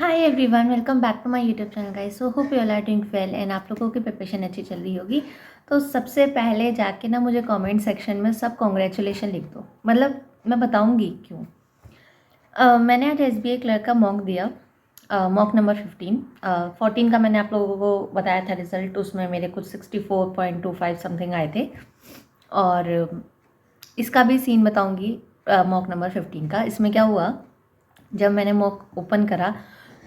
Hi everyone, welcome back to my YouTube channel guys. So hope you all are doing well and आप लोगों की preparation अच्छी चल रही होगी। तो सबसे पहले जाके ना मुझे कमेंट सेक्शन में सब कॉन्ग्रेचुलेशन लिख दो। मतलब मैं बताऊंगी क्यों। मैंने आज एसबीआई क्लर्क का मॉक दिया, मॉक नंबर 14 का मैंने आप लोगों को बताया था रिजल्ट। उसमें मेरे कुछ 64.25 समथिंग आए थे। और इसका भी सीन बताऊंगी मॉक नंबर 15 का। इसमें क्या हुआ, जब मैंने मॉक ओपन करा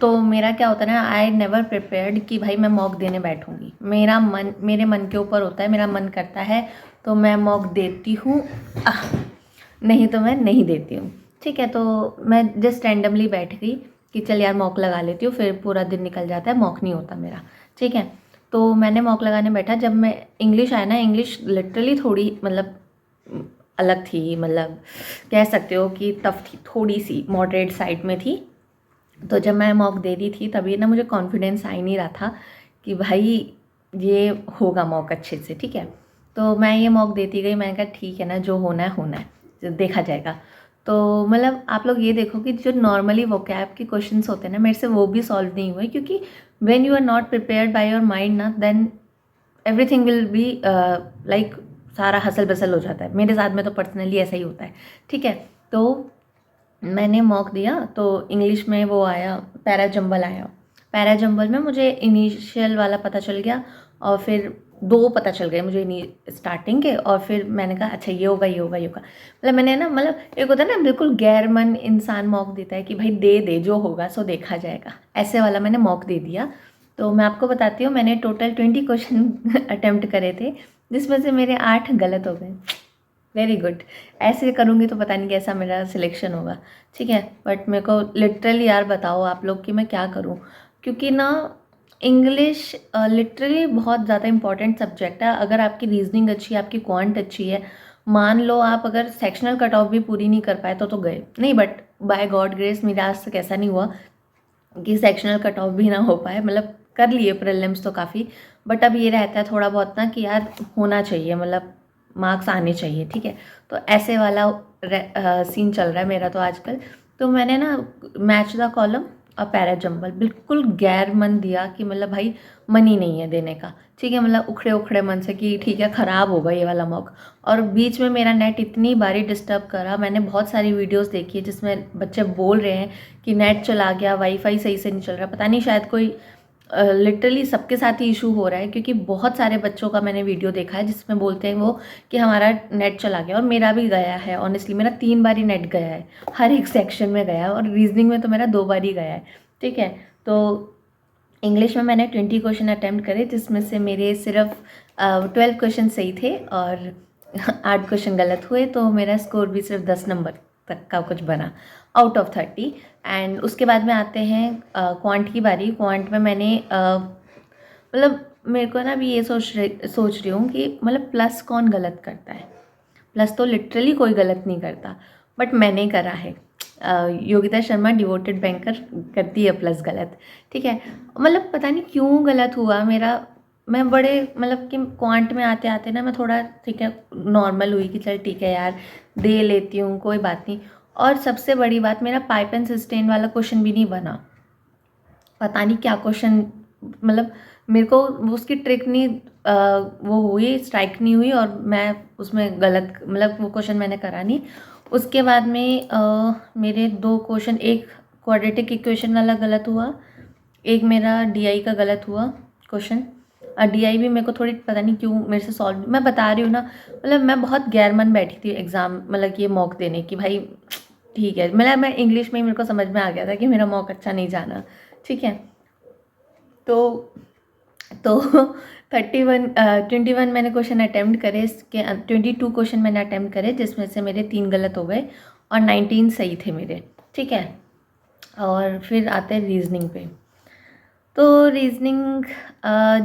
तो मेरा क्या होता है ना, आई नेवर प्रिपेयर्ड कि भाई मैं मॉक देने बैठूंगी। मेरे मन के ऊपर होता है, मेरा मन करता है तो मैं मॉक देती हूँ, नहीं तो मैं नहीं देती हूँ। ठीक है, तो मैं जस्ट रैंडमली बैठ गई कि चल यार मॉक लगा लेती हूँ, फिर पूरा दिन निकल जाता है, मॉक नहीं होता मेरा। ठीक है, तो मैंने मॉक लगाने बैठा। जब मैं इंग्लिश आया ना, इंग्लिश लिटरली थोड़ी मतलब अलग थी, मतलब कह सकते हो कि टफ थी, थोड़ी सी मॉडरेट साइड में थी। तो जब मैं मॉक दे रही थी तभी ना मुझे कॉन्फिडेंस आ ही नहीं रहा था कि भाई ये होगा मॉक अच्छे से। ठीक है, तो मैं ये मॉक देती गई। मैंने कहा ठीक है ना, जो होना है होना है, जो देखा जाएगा। तो मतलब आप लोग ये देखो कि जो नॉर्मली वोकैब के क्वेश्चंस होते हैं ना, मेरे से वो भी सॉल्व नहीं हुए, क्योंकि when you are not prepared by your mind ना, then everything will be like सारा हसल बसल हो जाता है। मेरे साथ में तो पर्सनली ऐसा ही होता है। ठीक है, तो मैंने मॉक दिया तो इंग्लिश में वो आया, पैरा जंबल आया। पैरा जंबल में मुझे इनिशियल वाला पता चल गया और फिर दो पता चल गए मुझे स्टार्टिंग के। और फिर मैंने कहा अच्छा ये होगा ये होगा ये होगा। मतलब मैंने ना, मतलब एक होता है ना बिल्कुल गैर मन इंसान मॉक देता है कि भाई दे दे, जो होगा सो देखा जाएगा, ऐसे वाला मैंने मॉक दे दिया। तो मैं आपको बताती हूँ, मैंने टोटल 20 क्वेश्चन अटेम्प्ट करे थे, जिसमें से मेरे 8 गलत हो गए। Very good. ऐसे करूँगी तो पता नहीं कैसा मेरा सिलेक्शन होगा। ठीक है, बट मेरे को लिटरली यार बताओ आप लोग कि मैं क्या करूँ, क्योंकि ना इंग्लिश लिटरली बहुत ज़्यादा इंपॉर्टेंट सब्जेक्ट है। अगर आपकी रीजनिंग अच्छी है, आपकी क्वांट अच्छी है, मान लो आप अगर सेक्शनल कट ऑफ भी पूरी नहीं कर पाए तो गए नहीं। बट बाय गॉड ग्रेस मेरा आज तक ऐसा नहीं हुआ कि सेक्शनल कट ऑफ भी ना हो पाए। मतलब कर लिए प्रीलिम्स तो काफ़ी, बट अब ये रहता है थोड़ा बहुत ना कि यार होना चाहिए, मतलब मार्क्स आने चाहिए। ठीक है, तो ऐसे वाला सीन चल रहा है मेरा तो आजकल। तो मैंने ना मैच द कॉलम और पैरा जंबल बिल्कुल गैर मन दिया कि मतलब भाई मन ही नहीं है देने का। ठीक है, मतलब उखड़े उखड़े मन से कि ठीक है ख़राब होगा ये वाला मॉक। और बीच में मेरा नेट इतनी बारी डिस्टर्ब करा। मैंने बहुत सारी वीडियोस देखी है जिसमें बच्चे बोल रहे हैं कि नेट चला गया, वाईफाई सही से नहीं चल रहा। पता नहीं, शायद कोई लिटरली सबके साथ ही इशू हो रहा है, क्योंकि बहुत सारे बच्चों का मैंने वीडियो देखा है जिसमें बोलते हैं वो कि हमारा नेट चला गया। और मेरा भी गया है, ऑनेस्टली मेरा 3 बारी नेट गया है, हर एक सेक्शन में गया है। और रीजनिंग में तो मेरा 2 बार ही गया है। ठीक है, तो इंग्लिश में मैंने 20 क्वेश्चन अटैम्प्ट करे, जिसमें से मेरे सिर्फ 12 क्वेश्चन सही थे और 8 क्वेश्चन गलत हुए। तो मेरा स्कोर भी सिर्फ 10 नंबर तक का कुछ बना आउट ऑफ 30। एंड उसके बाद में आते हैं क्वांट की बारी। क्वांट में मैंने मतलब मेरे को ना अभी ये सोच रही हूँ कि मतलब प्लस कौन गलत करता है। प्लस तो लिटरली कोई गलत नहीं करता, बट मैंने करा है। योगिता शर्मा डिवोटेड बैंकर करती है प्लस गलत। ठीक है, मतलब पता नहीं क्यों गलत हुआ मेरा। मैं बड़े मतलब कि क्वांट में आते आते ना मैं थोड़ा ठीक है नॉर्मल हुई कि चल ठीक है यार दे लेती हूँ, कोई बात नहीं। और सबसे बड़ी बात, मेरा पाइप एंड सस्टेन वाला क्वेश्चन भी नहीं बना। पता नहीं क्या क्वेश्चन, मतलब मेरे को उसकी ट्रिक नहीं वो हुई, स्ट्राइक नहीं हुई, और मैं उसमें गलत, मतलब वो क्वेश्चन मैंने करा नहीं। उसके बाद में मेरे 2 क्वेश्चन, एक क्वाड्रेटिक इक्वेशन वाला गलत हुआ, एक मेरा डीआई का गलत हुआ क्वेश्चन। और डीआई भी मेरे को थोड़ी पता नहीं क्यों मेरे से सॉल्व, मैं बता रही हूँ ना, मतलब मैं बहुत गैर मन बैठी थी एग्ज़ाम, मतलब कि ये मॉक देने की। भाई ठीक है, मतलब मैं इंग्लिश में ही मेरे को समझ में आ गया था कि मेरा मॉक अच्छा नहीं जाना। ठीक है, तो 21 मैंने क्वेश्चन अटैम्प्ट करे, इसके 22 क्वेश्चन मैंने अटैम्प्ट करे, जिसमें से मेरे 3 गलत हो गए और 19 सही थे मेरे। ठीक है, और फिर आते हैं रीजनिंग पे। तो रीजनिंग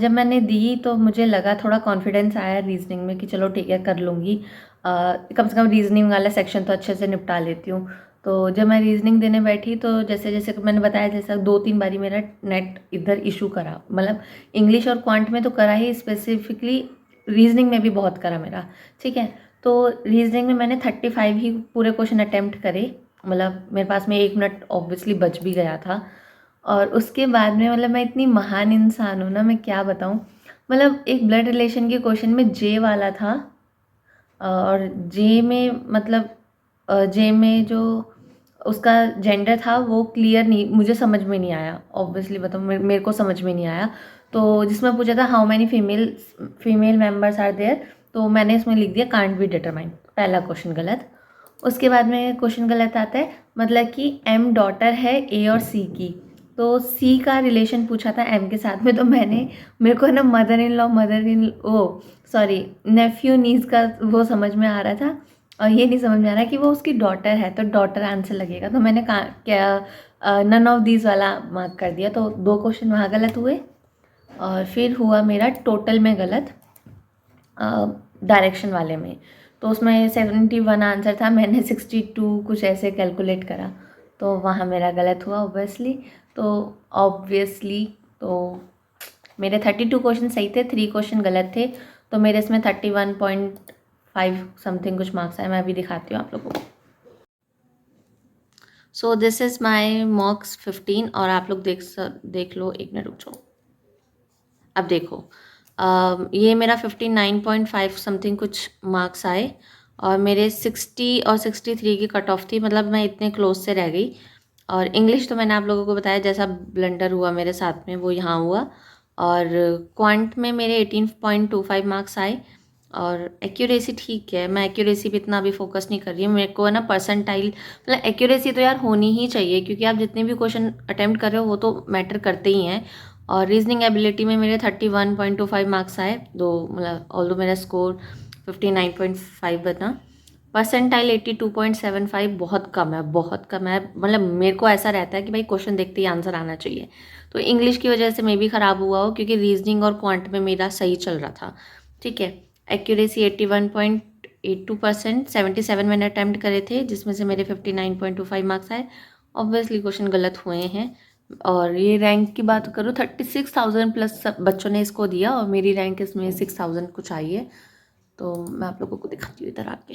जब मैंने दी तो मुझे लगा, थोड़ा कॉन्फिडेंस आया रीजनिंग में कि चलो ठीक है कर लूँगी, कम से कम रीजनिंग वाला सेक्शन तो अच्छे से निपटा लेती हूँ। तो जब मैं रीजनिंग देने बैठी तो जैसे जैसे मैंने बताया, जैसा 2-3 बारी मेरा नेट इधर इशू करा। मतलब इंग्लिश और क्वांट में तो करा ही, स्पेसिफिकली रीजनिंग में भी बहुत करा मेरा। ठीक है, तो रीजनिंग में मैंने 35 ही पूरे क्वेश्चन अटैम्प्ट करे। मतलब मेरे पास में 1 मिनट ऑब्वियसली बच भी गया था। और उसके बाद में मतलब मैं इतनी महान इंसान हूँ ना, मैं क्या बताऊँ। मतलब एक ब्लड रिलेशन के क्वेश्चन में जे वाला था, और जे में मतलब जे में जो उसका जेंडर था वो क्लियर नहीं, मुझे समझ में नहीं आया। ऑब्वियसली बताऊँ, मेरे को समझ में नहीं आया। तो जिसमें पूछा था how many female members are there, तो मैंने इसमें लिख दिया कांट बी डिटरमाइंड, पहला क्वेश्चन गलत। उसके बाद में क्वेश्चन गलत आता है, मतलब कि एम डॉटर है ए और सी की, तो सी का रिलेशन पूछा था एम के साथ में, तो मेरे को ना mother in oh sorry nephew niece का वो समझ में आ रहा था, और ये नहीं समझ में आ रहा कि वो उसकी डॉटर है, तो डॉटर आंसर लगेगा। तो मैंने कहा क्या नन ऑफ दीज वाला मार्क कर दिया, तो 2 क्वेश्चन वहाँ गलत हुए। और फिर हुआ मेरा टोटल में गलत, डायरेक्शन वाले में। तो उसमें 71 आंसर था, मैंने 62 कुछ ऐसे कैलकुलेट करा, तो वहाँ मेरा गलत हुआ ऑब्वियसली। तो मेरे 32 क्वेश्चन सही थे, 3 क्वेश्चन गलत थे, तो मेरे इसमें 31.5 समथिंग कुछ मार्क्स आए। मैं अभी दिखाती हूँ आप लोगों को। सो दिस इज़ माई मॉक्स 15, और आप लोग देख लो, 1 मिनट रुक जाओ। अब देखो, ये मेरा 59.5 समथिंग कुछ मार्क्स आए, और मेरे 60 और 63 की कट ऑफ थी, मतलब मैं इतने क्लोज से रह गई। और इंग्लिश तो मैंने आप लोगों को बताया, जैसा ब्लंडर हुआ मेरे साथ में वो यहाँ हुआ। और क्वांट में मेरे 18.25 मार्क्स आए, और एक्यूरेसी ठीक है, मैं एक्यूरेसी पे इतना अभी फोकस नहीं कर रही हूँ। मेरे को है ना परसेंटाइल, मतलब एक्यूरेसी तो यार होनी ही चाहिए, क्योंकि आप जितने भी क्वेश्चन अटेम्प्ट कर रहे हो वो तो मैटर करते ही हैं। और रीजनिंग एबिलिटी में मेरे 31.25 मार्क्स आए, दो मतलब ऑल्दो मेरा स्कोर 59.5 बना। परसेंटाइल 82.75 बहुत कम है, बहुत कम है। मतलब मेरे को ऐसा रहता है कि भाई क्वेश्चन देखते ही आंसर आना चाहिए। तो इंग्लिश की वजह से मे भी ख़राब हुआ हो, क्योंकि रीजनिंग और क्वांट में मेरा सही चल रहा था, ठीक है। एक्यूरेसी 81.82%, 77 मैंने अटैम्प्ट करे थे, जिसमें से मेरे 59.25 मार्क्स आए। ऑब्वियसली क्वेश्चन गलत हुए हैं। और ये रैंक की बात करूँ, 36,000 प्लस सब बच्चों ने इसको दिया, और मेरी रैंक इसमें 6,000 कुछ आई है। तो मैं आप लोगों को दिखाती हूँ इधर आके।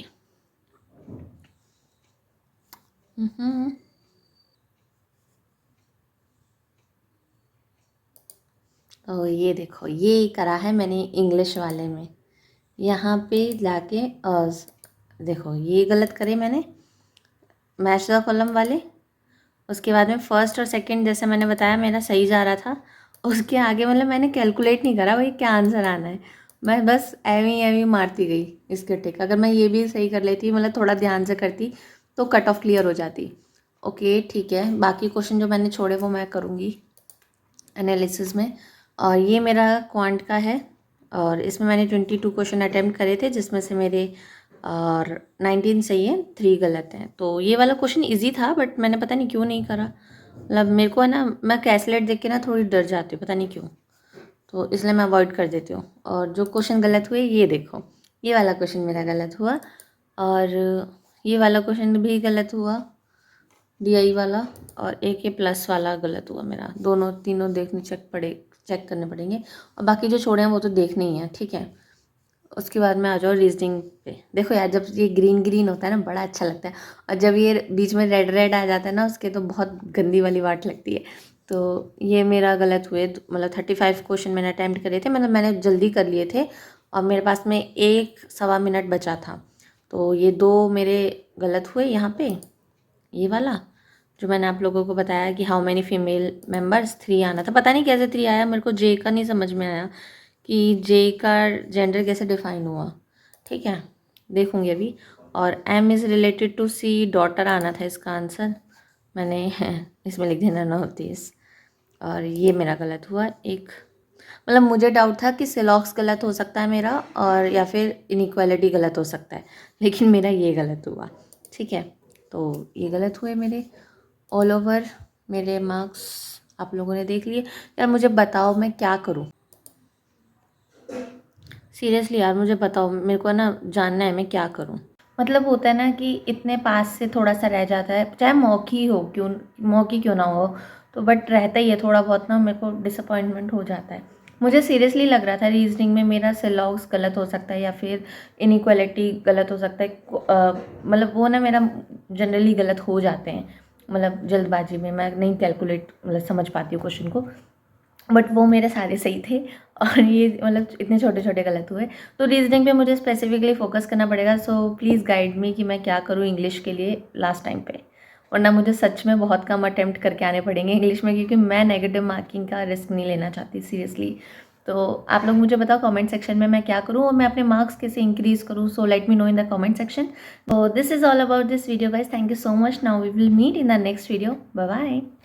तो ये देखो, ये करा है मैंने इंग्लिश वाले में। यहाँ पे जाके देखो ये गलत करे मैंने मैच द कॉलम वाले। उसके बाद में फर्स्ट और सेकंड, जैसे मैंने बताया मेरा सही जा रहा था। उसके आगे मतलब मैंने कैलकुलेट नहीं करा भाई क्या आंसर आना है, मैं बस एवी मारती गई इसके टिक। अगर मैं ये भी सही कर लेती, मतलब थोड़ा ध्यान से करती, तो कट ऑफ क्लियर हो जाती। ओके ठीक है, बाकी क्वेश्चन जो मैंने छोड़े वो मैं करूँगी एनालिसिस में। और ये मेरा क्वांट का है, और इसमें मैंने 22 क्वेश्चन अटैम्प्ट करे थे, जिसमें से मेरे और 19 सही है, 3 गलत हैं। तो ये वाला क्वेश्चन इजी था, बट मैंने पता नहीं क्यों नहीं करा। मतलब मेरे को है ना, मैं कैसलेट देख के ना थोड़ी डर जाती हूँ, पता नहीं क्यों, तो इसलिए मैं अवॉइड कर देती हूँ। और जो क्वेश्चन गलत हुए ये देखो, ये वाला क्वेश्चन मेरा गलत हुआ, और ये वाला क्वेश्चन भी गलत हुआ, DI वाला, और AK प्लस वाला गलत हुआ मेरा। दोनों तीनों चेक करने पड़ेंगे, और बाकी जो छोड़े हैं वो तो देखने ही हैं, ठीक है। उसके बाद में आ जाओ रीजनिंग पे। देखो यार, जब ये ग्रीन ग्रीन होता है ना बड़ा अच्छा लगता है, और जब ये बीच में रेड रेड आ जाता है ना उसके, तो बहुत गंदी वाली बात लगती है। तो ये मेरा गलत हुए, मतलब 35 क्वेश्चन मैंने अटैम्प्ट करे थे, मतलब मैंने जल्दी कर लिए थे, और मेरे पास में 1 सवा मिनट बचा था। तो ये 2 मेरे गलत हुए यहाँ पे। ये वाला जो मैंने आप लोगों को बताया कि हाउ मैनी फीमेल मेंबर्स, 3 आना था, पता नहीं कैसे 3 आया, मेरे को जे का नहीं समझ में आया कि जे का जेंडर कैसे डिफाइन हुआ, ठीक है, देखूंगी अभी। और M is related to C, daughter आना था इसका आंसर, मैंने इसमें लिख देना नोटिस। और ये मेरा गलत हुआ एक, मतलब मुझे डाउट था कि सिलॉक्स गलत हो सकता है मेरा, और या फिर इनइक्वालिटी गलत हो सकता है, लेकिन मेरा ये गलत हुआ, ठीक है। तो ये गलत हुए मेरे ऑल ओवर मेरे मार्क्स आप लोगों ने देख लिए। यार मुझे बताओ मैं क्या करूँ, सीरियसली यार मुझे बताओ, मेरे को ना जानना है मैं क्या करूँ। मतलब होता है ना कि इतने पास से थोड़ा सा रह जाता है, चाहे मौकी क्यों ना हो, तो बट रहता ही है थोड़ा बहुत ना, मेरे को डिसअपॉइंटमेंट हो जाता है। मुझे सीरियसली लग रहा था रीजनिंग में मेरा सिलॉक्स गलत हो सकता है, या फिर इनइक्वालिटी गलत हो सकता है। मतलब वो ना मेरा जनरली गलत हो जाते हैं, मतलब जल्दबाजी में मैं नहीं कैलकुलेट मतलब समझ पाती हूँ क्वेश्चन को, बट वो मेरे सारे सही थे और ये मतलब इतने छोटे छोटे गलत हुए। तो रीजनिंग पे मुझे स्पेसिफिकली फोकस करना पड़ेगा। सो प्लीज़ गाइड मी कि मैं क्या करूँ इंग्लिश के लिए लास्ट टाइम पे, वरना मुझे सच में बहुत कम अटेम्प्ट करके आने पड़ेंगे इंग्लिश में, क्योंकि मैं नेगेटिव मार्किंग का रिस्क नहीं लेना चाहती सीरियसली। तो आप लोग मुझे बताओ कमेंट सेक्शन में मैं क्या करूँ और मैं अपने मार्क्स कैसे इंक्रीज़ करूँ। So let me know in the comment section. So this is all about this video guys. Thank you so much. Now we will meet in the next video. Bye bye.